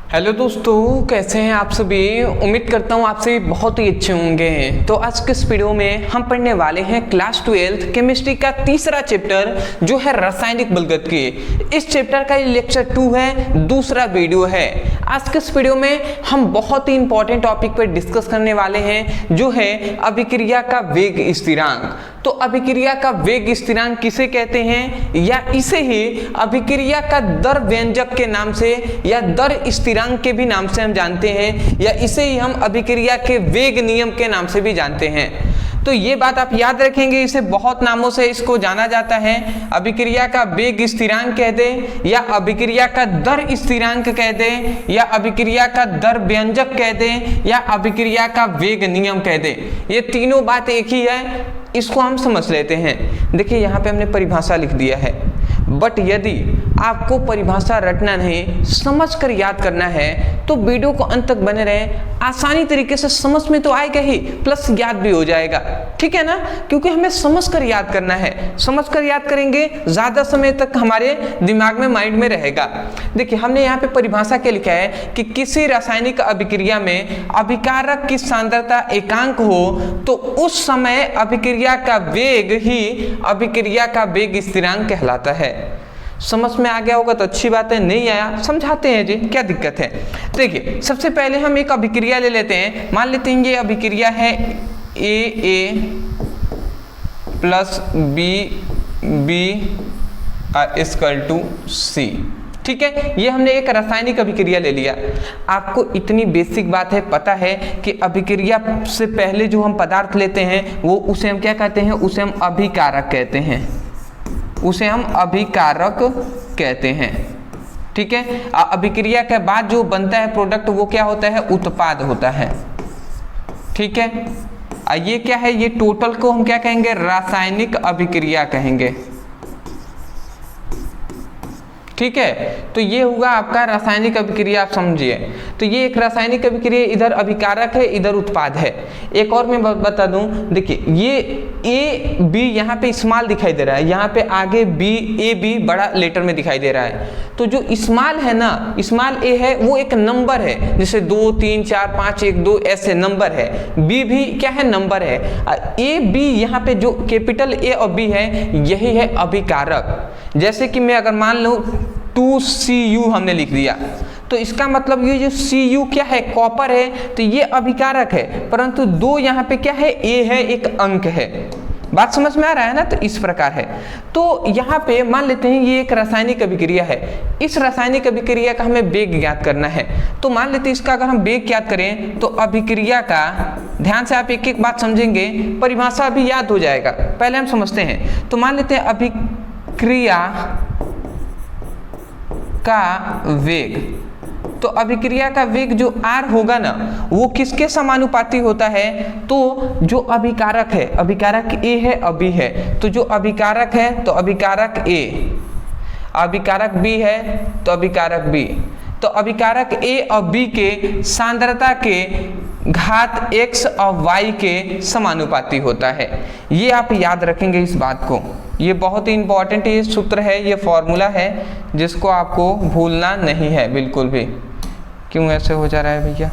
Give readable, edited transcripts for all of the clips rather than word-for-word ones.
Hello दोस्तों, कैसे हैं आप सभी। उम्मीद करता हूँ आप सभी बहुत ही अच्छे होंगे। तो आज के इस वीडियो में हम पढ़ने वाले हैं क्लास 12 केमिस्ट्री का तीसरा चैप्टर जो है रासायनिक बलगत। इस चैप्टर का ये लेक्चर 2 है, दूसरा वीडियो है। आज के इस वीडियो में हम बहुत ही इंपॉर्टेंट टॉपिक पर डिस्कस करने वाले हैं जो है अभिक्रिया का वेग स्थिरांक। तो अभिक्रिया का वेग स्थिरांक किसे कहते हैं, या इसे ही अभिक्रिया का दर व्यंजक के नाम से या दर स्थिरांक के भी नाम से हम जानते हैं, या इसे ही हम अभिक्रिया के वेग नियम के नाम से भी जानते हैं। तो ये बात आप याद रखेंगे, इसे बहुत नामों से इसको जाना जाता है। अभिक्रिया का वेग स्थिरांक कह दे, या अभिक्रिया का दर स्थिरांक कह दे, या अभिक्रिया का दर व्यंजक कह दे, या अभिक्रिया का वेग नियम कह दे। ये तीनों बात एक ही है, इसको हम समझ लेते हैं। देखिए यहाँ पे हमने परिभाषा लिख दिया है, बट यदि आपको परिभाषा रटना नहीं, समझकर याद करना है तो वीडियो को अंत तक बने रहें। आसानी तरीके से समझ में तो आएगा ही, प्लस याद भी हो जाएगा, ठीक है ना। क्योंकि हमें समझकर याद करना है, समझकर याद करेंगे ज़्यादा समय तक हमारे दिमाग में, माइंड में रहेगा। देखिए हमने यहाँ पे परिभाषा क्या लिखा है कि किसी रासायनिक अभिक्रिया में अभिकारक की सांद्रता एकांक हो तो उस समय अभिक्रिया का वेग ही अभिक्रिया का वेग स्थिरांक कहलाता है। समझ में आ गया होगा तो अच्छी बात है, नहीं आया समझाते हैं जी, क्या दिक्कत है। देखिए सबसे पहले हम एक अभिक्रिया ले लेते हैं। मान लेते हैं ये अभिक्रिया है AA plus BB equal to C, ठीक है। ये हमने एक रासायनिक अभिक्रिया ले लिया। आपको इतनी बेसिक बात है, पता है कि अभिक्रिया से पहले जो हम पदार्थ लेते हैं वो उसे हम क्या कहते हैं, उसे हम अभिकारक कहते हैं, उसे हम अभिकारक कहते हैं, ठीक है। अभिक्रिया के बाद जो बनता है प्रोडक्ट वो क्या होता है, उत्पाद होता है, ठीक है। ये क्या है, ये टोटल को हम क्या कहेंगे, रासायनिक अभिक्रिया कहेंगे, ठीक है। तो ये होगा आपका रासायनिक अभिक्रिया, आप समझिए। तो ये एक रासायनिक अभिक्रिया, इधर अभिकारक है, इधर उत्पाद है। एक और मैं बता दूं, देखिए ये ए बी यहाँ पे स्मॉल दिखाई दे रहा है, यहाँ पे आगे बी ए बी बड़ा लेटर में दिखाई दे रहा है। तो जो स्मॉल है ना, स्मॉल ए है वो एक नंबर है, जैसे 2 3 4 5 1 2 ऐसे नंबर है। बी भी क्या है, नंबर है। ए बी यहाँ पे जो कैपिटल ए और बी है यही है अभिकारक। जैसे कि मैं अगर मान लूँ 2Cu हमने लिख दिया, तो इसका मतलब ये जो Cu क्या है, कॉपर है, तो ये अभिकारक है। परंतु 2 यहाँ पे क्या है, A है, एक अंक है। बात समझ में आ रहा है ना। तो इस प्रकार है। तो यहाँ पे मान लेते हैं ये एक रासायनिक अभिक्रिया है। इस रासायनिक अभिक्रिया का हमें वेग ज्ञात करना है। तो मान लेते हैं इसका अगर हम वेग ज्ञात करें तो अभिक्रिया का, ध्यान से आप एक एक बात समझेंगे, परिभाषा भी याद हो जाएगा, पहले हम समझते हैं। तो मान लेते हैं अभिक्रिया का वेग, तो अभिक्रिया का वेग जो R होगा ना वो किसके समानुपाती होता है, तो जो अभिकारक है, अभिकारक A है और B है, तो जो अभिकारक है तो अभिकारक A, अभिकारक B है तो अभिकारक B, तो अभिकारक A और B के सांद्रता के घात x और y के समानुपाती होता है। ये आप याद रखेंगे इस बात को, ये बहुत ही इंपॉर्टेंट ये सूत्र है, ये फॉर्मूला है जिसको आपको भूलना नहीं है बिल्कुल भी। क्यों ऐसे हो जा रहा है भैया,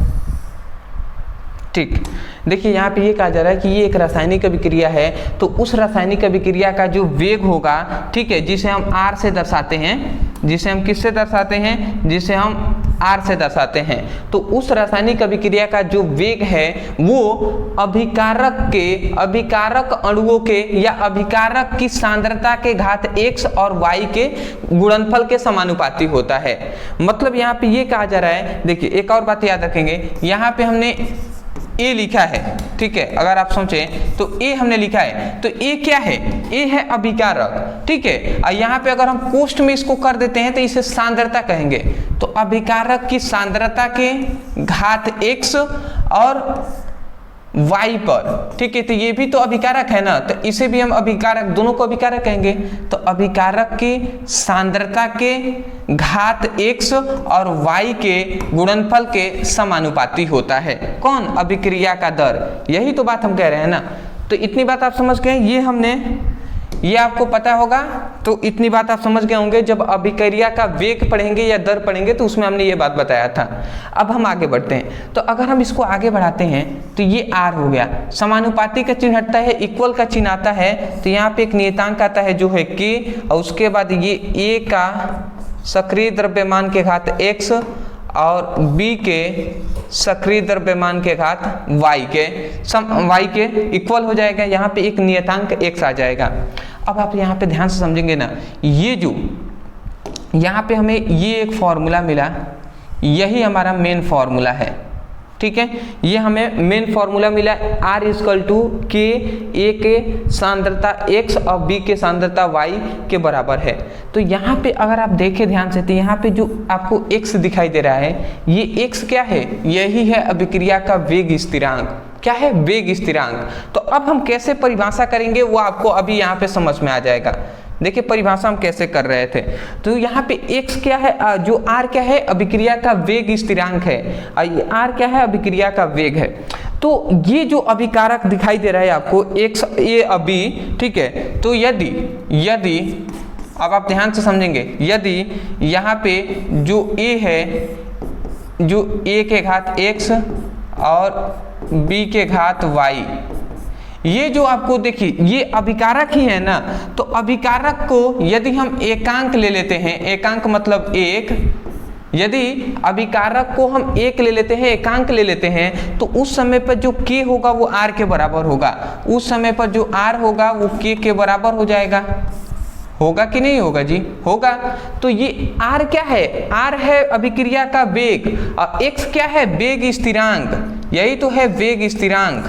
ठीक। देखिए यहाँ पे ये कहा जा रहा है कि ये एक रासायनिक अभिक्रिया है, तो उस रासायनिक अभिक्रिया का जो वेग होगा, ठीक है, जिसे हम R से दर्शाते हैं, जिसे हम किससे दर्शाते हैं, जिसे हम R से दर्शाते हैं। तो उस रासायनिक अभिक्रिया का जो वेग है वो अभिकारक के, अभिकारक अणुओं के या अभिकारक की सांद्रता के घात x और y के गुणनफल के समानुपाती होता है। मतलब यहाँ पे ये कहा जा रहा है, देखिए एक और बात याद रखेंगे, यहाँ पे हमने A लिखा है, ठीक है। अगर आप सोचें तो A हमने लिखा है, तो A क्या है, A है अभिकारक, ठीक है। और यहाँ पे अगर हम कोष्ठ में इसको कर देते हैं तो इसे सांद्रता कहेंगे। तो अभिकारक की सांद्रता के घात x और y पर, ठीक है। तो ये भी तो अभिकारक है ना, तो इसे भी हम अभिकारक, दोनों को अभिकारक कहेंगे। तो अभिकारक की सांद्रता के घात x और y के गुणनफल के समानुपाती होता है। कौन, अभिक्रिया का दर। यही तो बात हम कह रहे हैं ना। तो इतनी बात आप समझ गए। ये हमने ये आपको पता होगा, तो इतनी बात आप समझ गए होंगे। जब अभिक्रिया का वेग पढ़ेंगे या दर पढ़ेंगे तो उसमें हमने ये बात बताया था। अब हम आगे बढ़ते हैं, तो अगर हम इसको आगे बढ़ाते हैं तो ये R हो गया, समानुपाती का चिन्ह हटता है, इक्वल का चिन्ह आता है, तो यहाँ पे एक नियतांक आता है जो है K, और उसके बाद ये A का सक्रिय द्रव्यमान के घात x और B के सक्रिय द्रव्यमान के घात y के इक्वल हो जाएगा। यहाँ पे एक नियतांक x आ जाएगा। अब आप यहाँ पे ध्यान से समझेंगे ना, ये जो यहाँ पे हमें ये एक फॉर्मूला मिला, यही हमारा मेन फॉर्मूला है, ठीक है। ये हमें मेन फॉर्मूला मिला, R = K, A के सांद्रता x और B के सांद्रता y के बराबर है। तो यहाँ पे अगर आप देखें ध्यान से, तो यहाँ पे जो आपको x दिखाई दे रहा है, ये x क्या है, यही है अभिक्रिया का वेग स्थिरांक। क्या है, वेग स्थिरांक। तो अब हम कैसे परिभाषा करेंगे वो आपको अभी यहाँ पे समझ में आ जाएगा। देखिए परिभाषा हम कैसे कर रहे थे, तो यहाँ पे x क्या है, जो r क्या है, अभिक्रिया का वेग स्थिरांक है, r क्या है, अभिक्रिया का वेग है। तो ये जो अभिकारक दिखाई दे रहा है आपको x a अभी, ठीक है। तो यदि अब आप ध्यान से समझेंगे, यदि यहाँ पे जो a है, जो a के घात x और b के घात y, ये जो आपको देखिए ये अभिकारक ही है ना, तो अभिकारक को यदि हम एकांक ले लेते हैं, एकांक मतलब एक, यदि अभिकारक को हम एक ले लेते हैं, एकांक ले लेते हैं, तो उस समय पर जो k होगा वो r के बराबर होगा, उस समय पर जो r होगा वो k के बराबर हो जाएगा। होगा कि नहीं होगा जी, होगा। तो ये r क्या है, r है अभिक्रिया का वेग, और x क्या है, वेग स्थिरांक, यही तो है वेग स्थिरांक,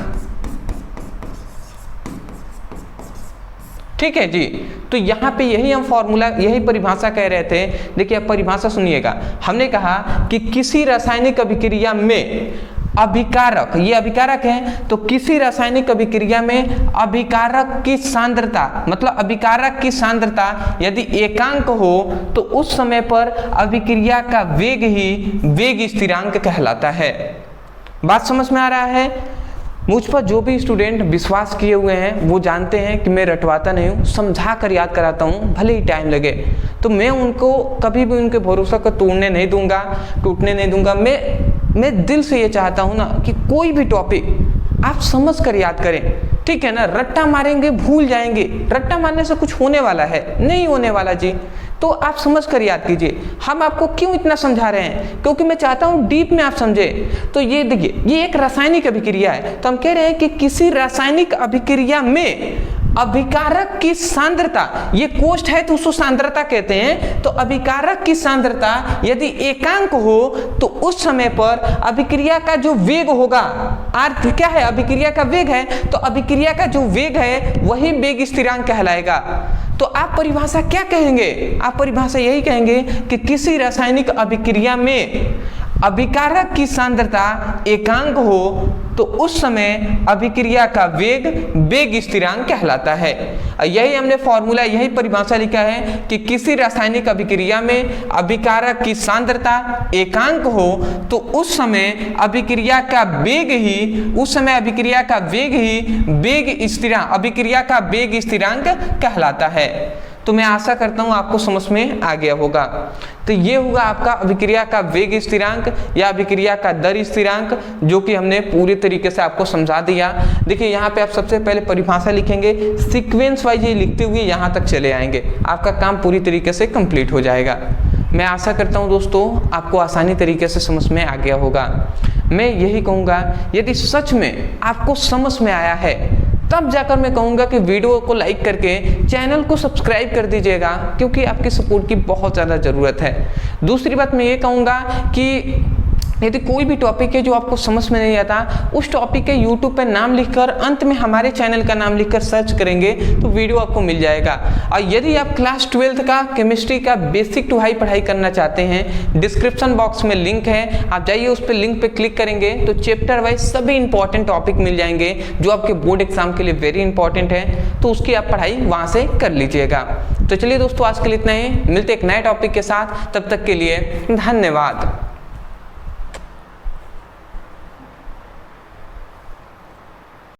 ठीक है जी। तो यहाँ पे यही हम फॉर्मूला, यही परिभाषा कह रहे थे। देखिए अब परिभाषा सुनिएगा, हमने कहा कि किसी रासायनिक अभिक्रिया में अभिकारक, ये अभिकारक है, तो किसी रासायनिक अभिक्रिया में अभिकारक की सांद्रता, मतलब अभिकारक की सांद्रता यदि एकांक हो तो उस समय पर अभिक्रिया का वेग ही वेग स्थिरांक कहलाता है। बात समझ में आ रहा है? मुझ पर जो भी स्टूडेंट विश्वास किए हुए हैं वो जानते हैं कि मैं रटवाता नहीं हूँ, समझा कर याद कराता हूँ, भले ही टाइम लगे। तो मैं उनको कभी भी उनके भरोसा को टूटने नहीं दूंगा। मैं दिल से ये चाहता हूँ ना कि कोई भी टॉपिक आप समझ कर याद करें, ठीक है ना। रट्टा मारेंगे भूल जाएंगे, रट्टा मारने से कुछ होने वाला है नहीं, होने वाला जी। तो आप समझ कर याद कीजिए। हम आपको क्यों इतना समझा रहे हैं, क्योंकि मैं चाहता हूं डीप में आप समझे। तो ये देखिए, ये एक रासायनिक अभिक्रिया है, तो हम कह रहे हैं कि किसी रासायनिक अभिक्रिया में अभिकारक की सांद्रता, ये कोष्ठ है तो उसको सांद्रता कहते हैं, तो अभिकारक की सांद्रता यदि एकांक हो तो उस समय पर अभिक्रिया का जो वेग होगा, r क्या है, अभिक्रिया का वेग है, तो अभिक्रिया का जो वेग है वही वेग स्थिरांक कहलाएगा। तो आप परिभाषा क्या कहेंगे, आप परिभाषा यही कहेंगे कि किसी रासायनिक अभिक्रिया में अभिकारक की सांद्रता एकांक हो तो उस समय अभिक्रिया का वेग वेग स्थिरांक कहलाता है। यही हमने फॉर्मूला, यही परिभाषा लिखा है कि किसी रासायनिक अभिक्रिया में अभिकारक की सांद्रता एकांक हो तो उस समय अभिक्रिया का वेग ही, उस समय अभिक्रिया का वेग ही वेग स्थिरांक, अभिक्रिया का वेग स्थिरांक कहलाता है। तो मैं आशा करता हूं आपको समझ में आ गया होगा। तो ये होगा आपका अभिक्रिया का वेग स्थिरांक या अभिक्रिया का दर स्थिरांक, जो कि हमने पूरी तरीके से आपको समझा दिया। देखिए यहाँ पे आप सबसे पहले परिभाषा लिखेंगे, सीक्वेंस वाइज ये लिखते हुए यहाँ तक चले आएंगे, आपका काम पूरी तरीके से कंप्लीट हो जाएगा। मैं आशा करता हूँ दोस्तों आपको आसानी तरीके से समझ में आ गया होगा। मैं यही कहूँगा, यदि सच में आपको समझ में आया है तब जाकर मैं कहूँगा कि वीडियो को लाइक करके चैनल को सब्सक्राइब कर दीजिएगा, क्योंकि आपकी सपोर्ट की बहुत ज़्यादा ज़रूरत है। दूसरी बात मैं ये कहूँगा कि यदि कोई भी टॉपिक है जो आपको समझ में नहीं आता, उस टॉपिक के यूट्यूब पर नाम लिखकर अंत में हमारे चैनल का नाम लिखकर सर्च करेंगे तो वीडियो आपको मिल जाएगा। और यदि आप क्लास 12th का केमिस्ट्री का बेसिक टू हाई पढ़ाई करना चाहते हैं, डिस्क्रिप्शन बॉक्स में लिंक है, आप जाइए उस पर, लिंक पे क्लिक करेंगे तो चैप्टर वाइज सभी इंपॉर्टेंट टॉपिक मिल जाएंगे जो आपके बोर्ड एग्जाम के लिए वेरी इंपॉर्टेंट है, तो उसकी आप पढ़ाई वहाँ से कर लीजिएगा। तो चलिए दोस्तों, आज के लिए इतना ही, मिलते एक नए टॉपिक के साथ, तब तक के लिए धन्यवाद।